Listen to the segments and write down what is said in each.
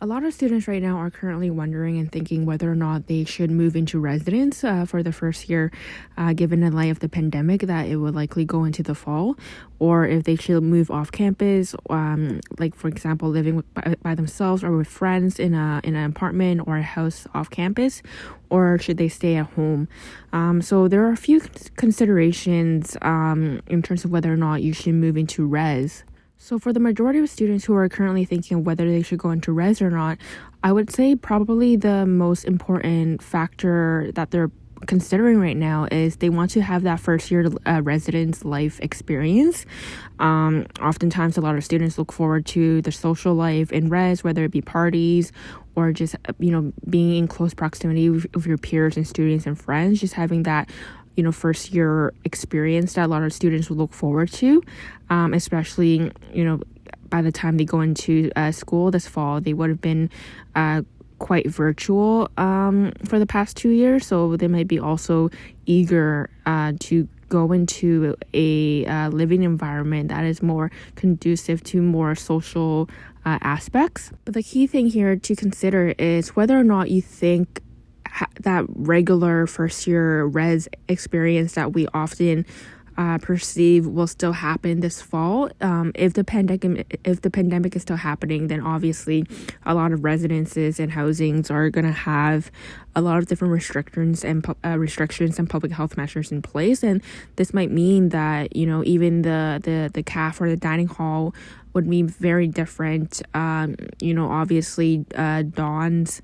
A lot of students right now are currently wondering and thinking whether or not they should move into residence for the first year, given the light of the pandemic that it would likely go into the fall, or if they should move off campus, like for example, living by themselves or with friends in an apartment or a house off campus, or should they stay at home? So there are a few considerations in terms of whether or not you should move into res. So for the majority of students who are currently thinking whether they should go into res or not, I would say probably the most important factor that they're considering right now is they want to have that first year residence life experience. Oftentimes a lot of students look forward to the social life in res, whether it be parties or just being in close proximity with your peers and students and friends, just having that first year experience that a lot of students will look forward to, especially by the time they go into school this fall. They would have been quite virtual for the past 2 years, so they might be also eager to go into a living environment that is more conducive to more social aspects. But the key thing here to consider is whether or not you think that regular first year res experience that we often perceive will still happen this fall. If the pandemic is still happening, then obviously a lot of residences and housings are going to have a lot of different restrictions and public health measures in place, and this might mean that even the CAF or the dining hall would be very different. Obviously dawns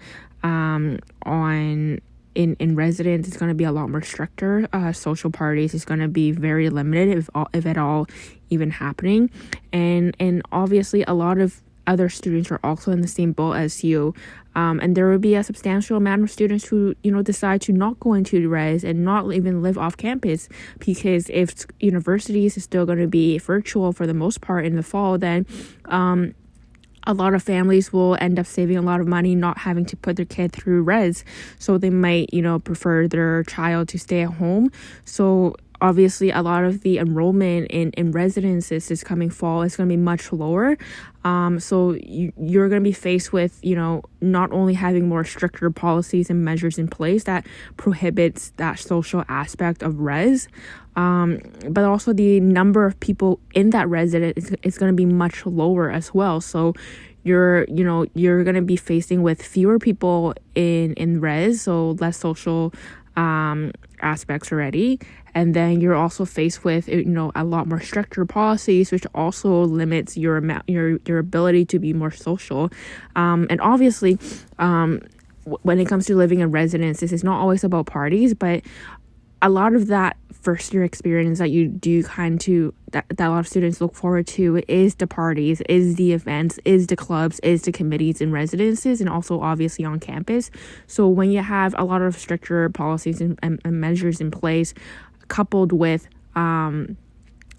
in residence is going to be a lot more stricter. Social parties is going to be very limited, if at all even happening, and obviously a lot of other students are also in the same boat as you, and there will be a substantial amount of students who decide to not go into res and not even live off campus, because if universities is still going to be virtual for the most part in the fall, then a lot of families will end up saving a lot of money not having to put their kid through res. So they might, prefer their child to stay at home. So obviously a lot of the enrollment in residences this coming fall is going to be much lower. So you're going to be faced with, not only having more stricter policies and measures in place that prohibits that social aspect of res, but also the number of people in that residence is going to be much lower as well. So you're going to be facing with fewer people in res, so less social aspects already, and then you're also faced with a lot more stricter policies, which also limits your ability to be more social, and obviously when it comes to living in residences, it's not always about parties, but a lot of that first year experience that you do that a lot of students look forward to is the parties, is the events, is the clubs, is the committees in residences, and also obviously on campus. So when you have a lot of stricter policies and measures in place, coupled with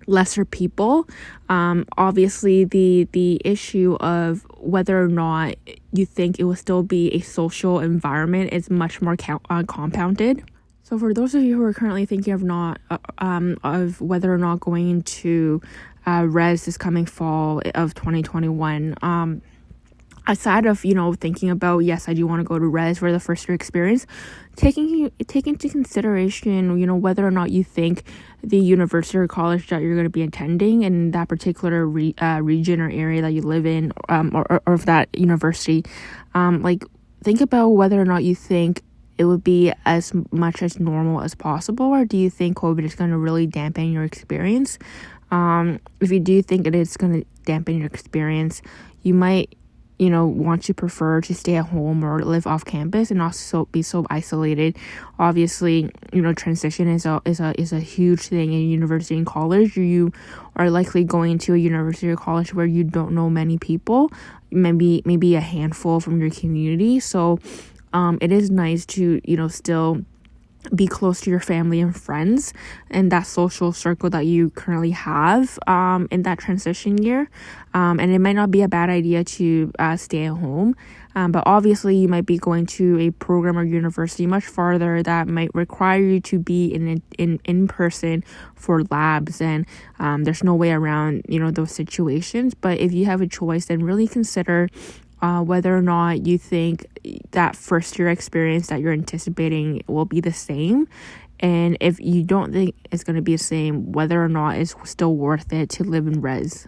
lesser people, obviously the issue of whether or not you think it will still be a social environment is much more compounded. So for those of you who are currently thinking of whether or not going into res this coming fall of 2021, aside of thinking about, yes, I do want to go to res for the first year experience, taking into consideration whether or not you think the university or college that you're going to be attending in that particular region or area that you live in, or of that university, think about whether or not you think it would be as much as normal as possible, or do you think COVID is going to really dampen your experience? If you do think it is going to dampen your experience, you might want to prefer to stay at home or live off campus and not be so isolated. Obviously, transition is a huge thing in university and college. You are likely going to a university or college where you don't know many people, maybe a handful from your community. So it is nice to still be close to your family and friends and that social circle that you currently have in that transition year, and it might not be a bad idea to stay at home, but obviously you might be going to a program or university much farther that might require you to be in person for labs, and there's no way around those situations. But if you have a choice, then really consider whether or not you think that first year experience that you're anticipating will be the same. And if you don't think it's going to be the same, whether or not it's still worth it to live in res.